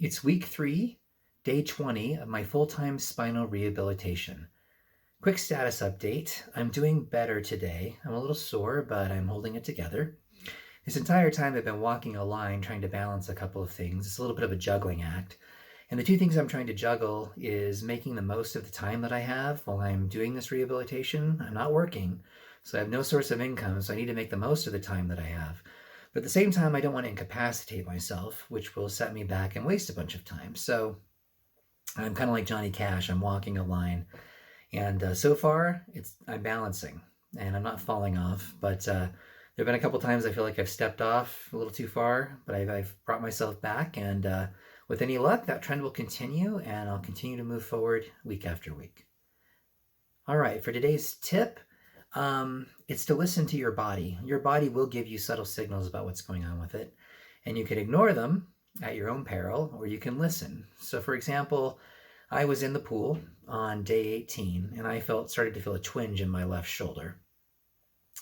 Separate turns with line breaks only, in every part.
It's week 3, day 20 of my full-time spinal rehabilitation. Quick status update. I'm doing better today. I'm a little sore, but I'm holding it together. This entire time I've been walking a line trying to balance a couple of things. It's a little bit of a juggling act. And the two things I'm trying to juggle is making the most of the time that I have while I'm doing this rehabilitation. I'm not working, so I have no source of income, so I need to make the most of the time that I have. But at the same time, I don't want to incapacitate myself, which will set me back and waste a bunch of time. So I'm kind of like Johnny Cash. I'm walking a line, and so far, I'm balancing, and I'm not falling off. But there have been a couple times I feel like I've stepped off a little too far, but I've brought myself back, and with any luck, that trend will continue, and I'll continue to move forward week after week. All right, for today's tip, it's to listen to your body. Your body will give you subtle signals about what's going on with it, and you can ignore them at your own peril, or you can listen. So, for example, I was in the pool on day 18, and I started to feel a twinge in my left shoulder,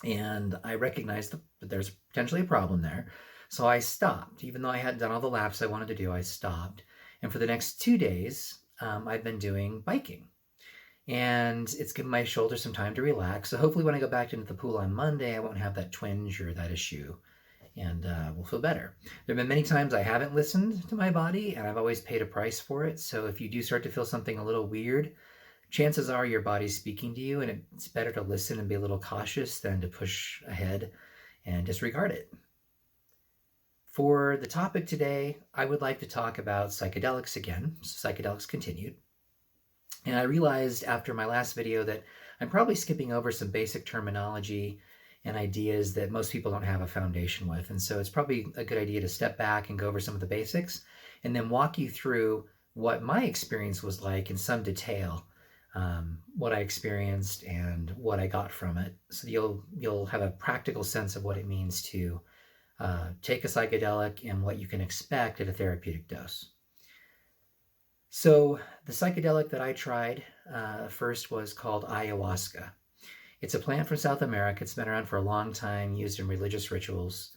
and I recognized that there's potentially a problem there. So I stopped. Even though I hadn't done all the laps I wanted to do, I stopped. And for the next 2 days, I've been doing biking. And it's given my shoulder some time to relax. So hopefully when I go back into the pool on Monday, I won't have that twinge or that issue, and we'll feel better. There have been many times I haven't listened to my body, and I've always paid a price for it. So if you do start to feel something a little weird, chances are your body's speaking to you, and it's better to listen and be a little cautious than to push ahead and disregard it. For the topic today, I would like to talk about psychedelics again. So psychedelics continued. And I realized after my last video that I'm probably skipping over some basic terminology and ideas that most people don't have a foundation with. And so it's probably a good idea to step back and go over some of the basics and then walk you through what my experience was like in some detail, what I experienced and what I got from it. So you'll have a practical sense of what it means to take a psychedelic and what you can expect at a therapeutic dose. So the psychedelic that I tried first was called ayahuasca. It's a plant from South America. It's been around for a long time, used in religious rituals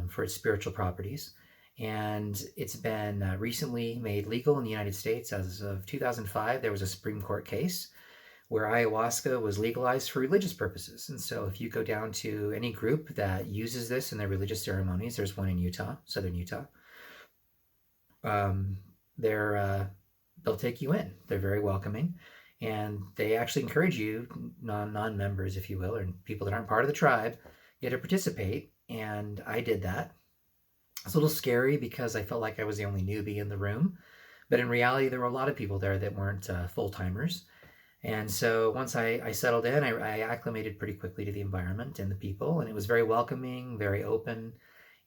for its spiritual properties. And it's been recently made legal in the United States. As of 2005, there was a Supreme Court case where ayahuasca was legalized for religious purposes. And so if you go down to any group that uses this in their religious ceremonies, there's one in Utah, southern Utah, they'll take you in. They're very welcoming, and they actually encourage you, non-members, if you will, or people that aren't part of the tribe, get to participate. And I did that. It's a little scary because I felt like I was the only newbie in the room, but in reality, there were a lot of people there that weren't full-timers. And so once I settled in, I acclimated pretty quickly to the environment and the people, and it was very welcoming, very open,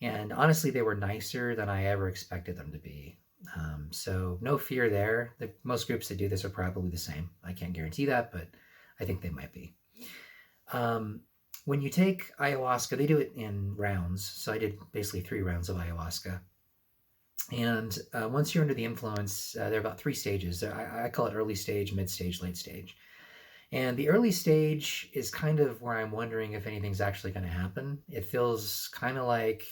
and honestly, they were nicer than I ever expected them to be. So no fear there. Most groups that do this are probably the same. I can't guarantee that, but I think they might be. When you take ayahuasca, they do it in rounds. So I did basically 3 rounds of ayahuasca. And once you're under the influence, there are about 3 stages. I call it early stage, mid stage, late stage. And the early stage is kind of where I'm wondering if anything's actually going to happen. It feels kind of like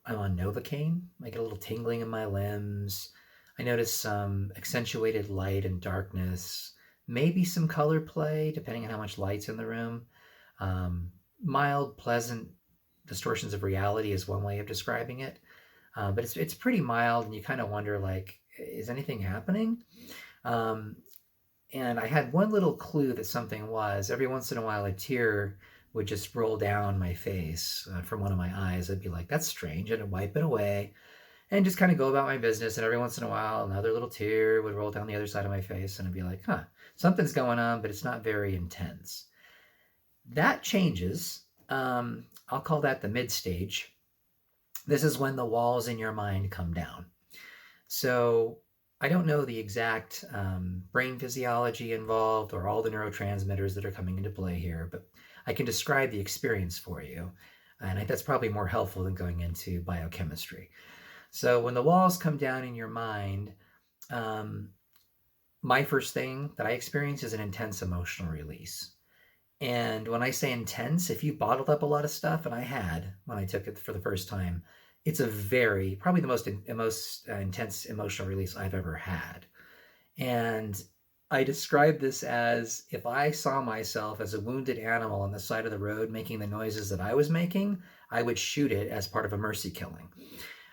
I'm on Novocaine. I get a little tingling in my limbs. I notice some accentuated light and darkness, maybe some color play, depending on how much light's in the room. Mild, pleasant distortions of reality is one way of describing it. But it's pretty mild, and you kind of wonder, like, is anything happening? And I had one little clue that something was. Every once in a while, a tear would just roll down my face from one of my eyes. I'd be like, that's strange, and I'd wipe it away and just kind of go about my business. And every once in a while, another little tear would roll down the other side of my face, and I'd be like, something's going on, but it's not very intense. That changes. I'll call that the mid stage. This is when the walls in your mind come down. So I don't know the exact brain physiology involved or all the neurotransmitters that are coming into play here, but I can describe the experience for you. And that's probably more helpful than going into biochemistry. So when the walls come down in your mind, my first thing that I experience is an intense emotional release. And when I say intense, if you bottled up a lot of stuff, and I had when I took it for the first time, it's probably the most intense emotional release I've ever had. And I describe this as if I saw myself as a wounded animal on the side of the road making the noises that I was making, I would shoot it as part of a mercy killing.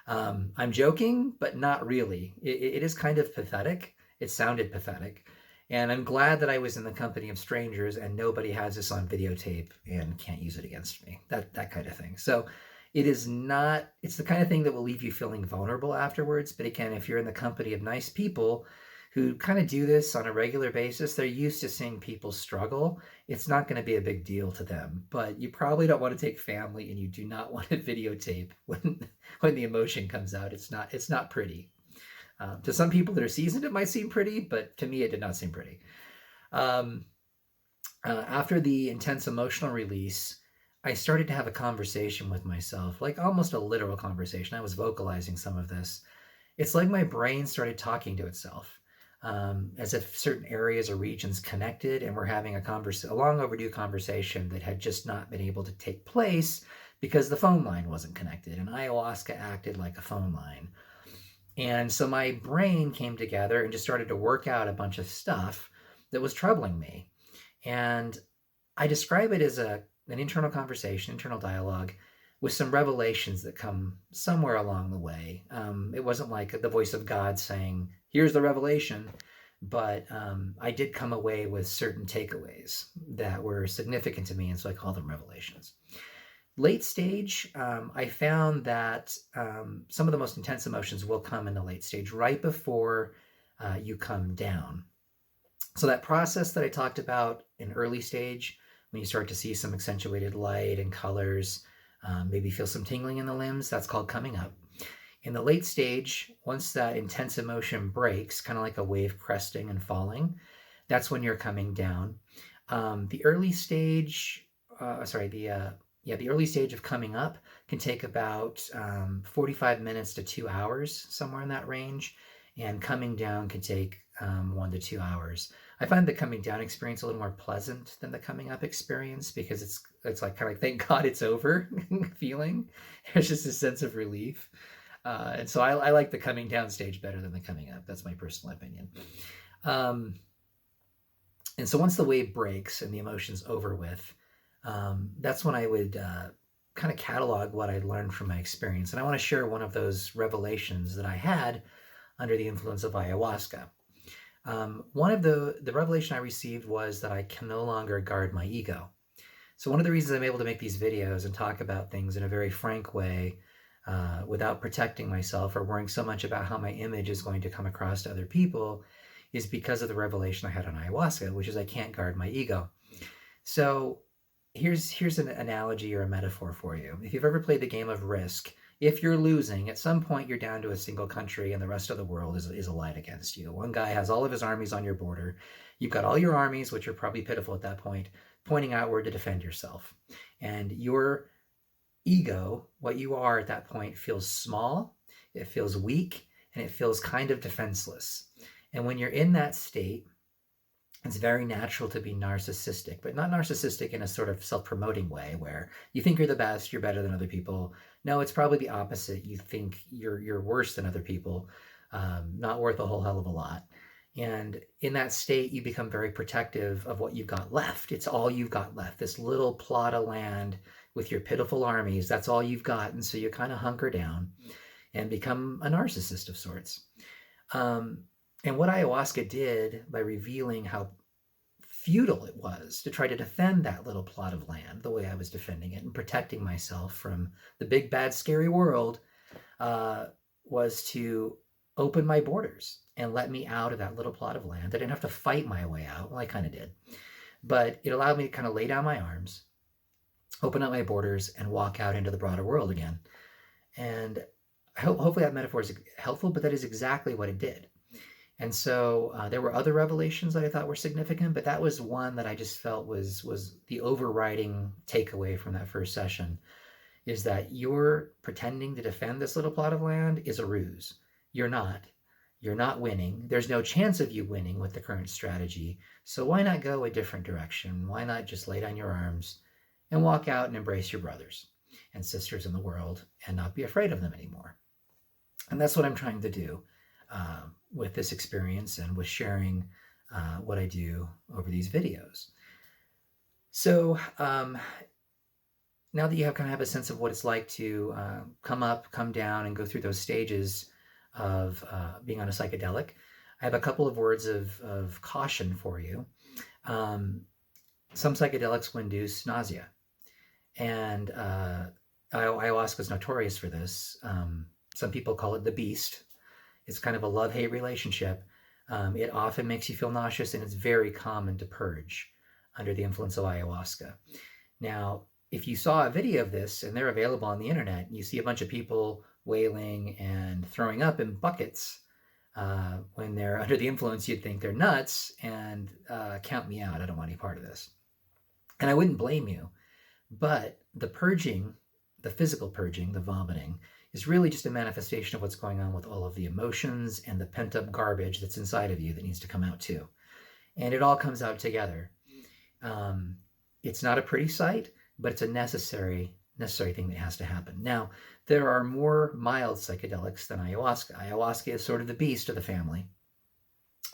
I'm joking, but not really. It is kind of pathetic. It sounded pathetic. And I'm glad that I was in the company of strangers and nobody has this on videotape and can't use it against me. That kind of thing. So it's the kind of thing that will leave you feeling vulnerable afterwards. But again, if you're in the company of nice people who kind of do this on a regular basis, they're used to seeing people struggle. It's not going to be a big deal to them, but you probably don't want to take family and you do not want to videotape when the emotion comes out. It's not pretty. To some people that are seasoned, it might seem pretty, but to me, it did not seem pretty. After the intense emotional release, I started to have a conversation with myself, like almost a literal conversation. I was vocalizing some of this. It's like my brain started talking to itself, as if certain areas or regions connected, and we're having a long overdue conversation that had just not been able to take place because the phone line wasn't connected, and ayahuasca acted like a phone line. And so my brain came together and just started to work out a bunch of stuff that was troubling me. And I describe it as an internal conversation, internal dialogue, with some revelations that come somewhere along the way. It wasn't like the voice of God saying, here's the revelation, but I did come away with certain takeaways that were significant to me, and so I call them revelations. Late stage, I found that some of the most intense emotions will come in the late stage, right before you come down. So that process that I talked about in early stage, when you start to see some accentuated light and colors, maybe feel some tingling in the limbs, that's called coming up. In the late stage, once that intense emotion breaks, kind of like a wave cresting and falling, that's when you're coming down. The early stage of coming up can take about 45 minutes to 2 hours, somewhere in that range. And coming down can take 1 to 2 hours. I find the coming down experience a little more pleasant than the coming up experience because it's like kind of like, thank God it's over feeling. There's just a sense of relief. And so I like the coming down stage better than the coming up. That's my personal opinion. And so once the wave breaks and the emotion's over with, that's when I would kind of catalog what I learned from my experience. And I want to share one of those revelations that I had under the influence of ayahuasca. One of the revelation I received was that I can no longer guard my ego. So one of the reasons I'm able to make these videos and talk about things in a very frank way, without protecting myself or worrying so much about how my image is going to come across to other people, is because of the revelation I had on ayahuasca, which is I can't guard my ego. So here's an analogy or a metaphor for you. If you've ever played the game of Risk, if you're losing, at some point you're down to a single country and the rest of the world is allied against you. One guy has all of his armies on your border. You've got all your armies, which are probably pitiful at that point, pointing outward to defend yourself. And your ego, what you are at that point, feels small, it feels weak, and it feels kind of defenseless. And when you're in that state, it's very natural to be narcissistic, but not narcissistic in a sort of self-promoting way where you think you're the best, you're better than other people. No, it's probably the opposite. You think you're worse than other people, not worth a whole hell of a lot. And in that state, you become very protective of what you've got left. It's all you've got left, this little plot of land with your pitiful armies. That's all you've got. And so you kind of hunker down and become a narcissist of sorts. And what ayahuasca did by revealing how futile it was to try to defend that little plot of land the way I was defending it and protecting myself from the big, bad, scary world, was to open my borders and let me out of that little plot of land. I didn't have to fight my way out. Well, I kind of did. But it allowed me to kind of lay down my arms, open up my borders, and walk out into the broader world again. And hopefully that metaphor is helpful, but that is exactly what it did. And so there were other revelations that I thought were significant, but that was one that I just felt was the overriding takeaway from that first session, is that you're pretending to defend this little plot of land is a ruse. You're not. You're not winning. There's no chance of you winning with the current strategy. So why not go a different direction? Why not just lay down your arms and walk out and embrace your brothers? and sisters in the world and not be afraid of them anymore. And that's what I'm trying to do with this experience and with sharing what I do over these videos. So now that you kind of have a sense of what it's like to come up, come down, and go through those stages of being on a psychedelic, I have a couple of words of caution for you. Some psychedelics will induce nausea, and ayahuasca is notorious for this. Some people call it the beast. It's kind of a love-hate relationship. It often makes you feel nauseous, and it's very common to purge under the influence of ayahuasca. Now, if you saw a video of this, and they're available on the internet, and you see a bunch of people wailing and throwing up in buckets when they're under the influence, you'd think they're nuts and count me out. I don't want any part of this. And I wouldn't blame you. But the purging, the physical purging, the vomiting, is really just a manifestation of what's going on with all of the emotions and the pent-up garbage that's inside of you that needs to come out too. And it all comes out together. It's not a pretty sight, but it's a necessary thing that has to happen. Now, there are more mild psychedelics than ayahuasca. Ayahuasca is sort of the beast of the family.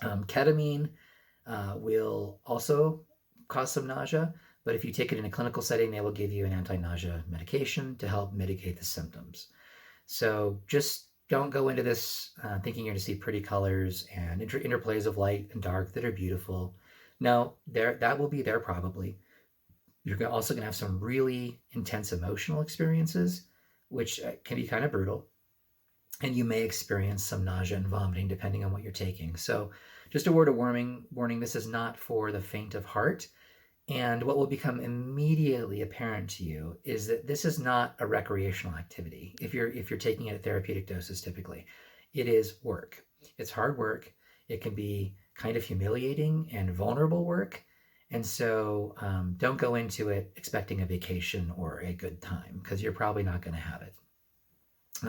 Ketamine will also cause some nausea, but if you take it in a clinical setting, they will give you an anti-nausea medication to help mitigate the symptoms. So just don't go into this thinking you're going to see pretty colors and interplays of light and dark that are beautiful. No, that will be there probably. You're also going to have some really intense emotional experiences, which can be kind of brutal. And you may experience some nausea and vomiting depending on what you're taking. So just a word of warning, this is not for the faint of heart. And what will become immediately apparent to you is that this is not a recreational activity. If you're taking it at therapeutic doses, typically, it is work. It's hard work. It can be kind of humiliating and vulnerable work. And so don't go into it expecting a vacation or a good time, because you're probably not going to have it.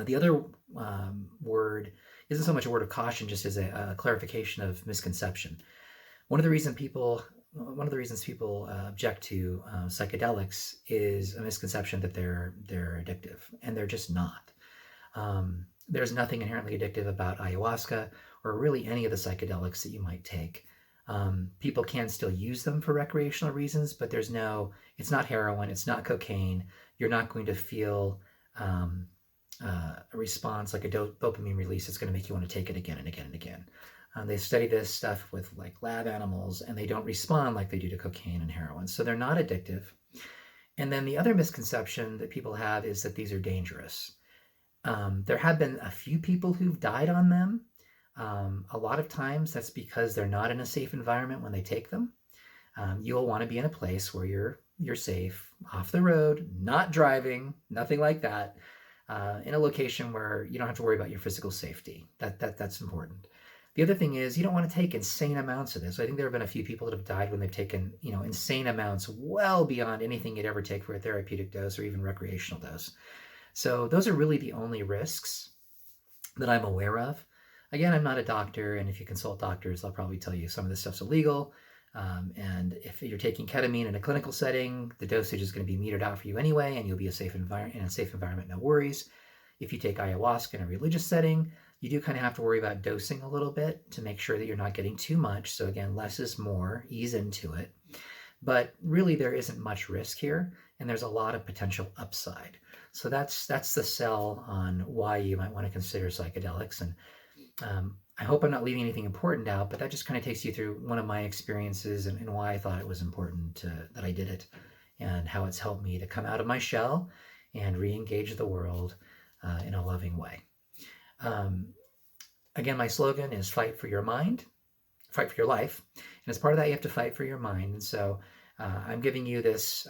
The other word isn't so much a word of caution, just as a clarification of misconception. One of the reasons people object to psychedelics is a misconception that they're addictive, and they're just not. There's nothing inherently addictive about ayahuasca or really any of the psychedelics that you might take. People can still use them for recreational reasons, but it's not heroin, it's not cocaine. You're not going to feel a response like a dopamine release that's going to make you want to take it again and again and again. They study this stuff with like lab animals, and they don't respond like they do to cocaine and heroin. So they're not addictive. And then the other misconception that people have is that these are dangerous. There have been a few people who've died on them. A lot of times that's because they're not in a safe environment when they take them. You'll want to be in a place where you're safe, off the road, not driving, nothing like that, in a location where you don't have to worry about your physical safety. That's important. The other thing is you don't want to take insane amounts of this. I think there have been a few people that have died when they've taken, insane amounts well beyond anything you'd ever take for a therapeutic dose or even recreational dose. So those are really the only risks that I'm aware of. Again, I'm not a doctor, and if you consult doctors, they'll probably tell you some of this stuff's illegal. And if you're taking ketamine in a clinical setting, the dosage is going to be metered out for you anyway, and you'll be in a safe environment, no worries. If you take ayahuasca in a religious setting, you do kind of have to worry about dosing a little bit to make sure that you're not getting too much. So again, less is more, ease into it. But really there isn't much risk here, and there's a lot of potential upside. So that's the sell on why you might want to consider psychedelics. And I hope I'm not leaving anything important out, but that just kind of takes you through one of my experiences and why I thought it was important that I did it, and how it's helped me to come out of my shell and re-engage the world in a loving way. Again, my slogan is fight for your mind, fight for your life. And as part of that, you have to fight for your mind. And so I'm giving you this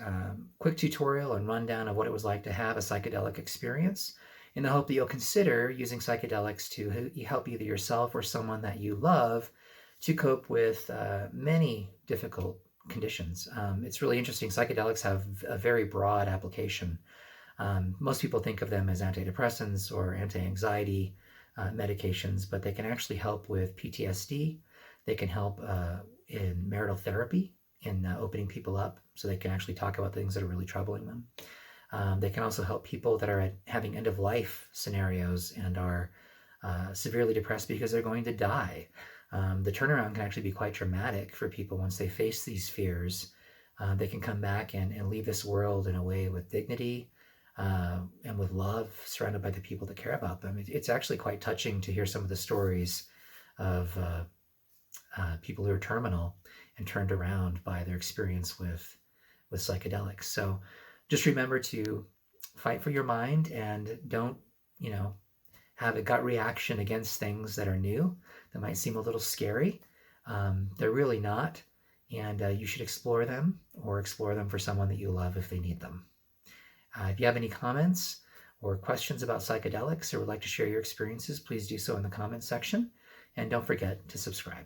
quick tutorial and rundown of what it was like to have a psychedelic experience, in the hope that you'll consider using psychedelics to help either yourself or someone that you love to cope with many difficult conditions. It's really interesting. Psychedelics have a very broad application. Most people think of them as antidepressants or anti-anxiety medications, but they can actually help with PTSD. They can help in marital therapy, in opening people up so they can actually talk about things that are really troubling them. They can also help people that are having end-of-life scenarios and are severely depressed because they're going to die. The turnaround can actually be quite dramatic for people once they face these fears. They can come back and leave this world in a way with dignity and with love, surrounded by the people that care about them. It's actually quite touching to hear some of the stories of people who are terminal and turned around by their experience with psychedelics. So just remember to fight for your mind and don't, you know, have a gut reaction against things that are new that might seem a little scary. They're really not. And you should explore them or explore them for someone that you love if they need them. If you have any comments or questions about psychedelics or would like to share your experiences, please do so in the comments section. And don't forget to subscribe.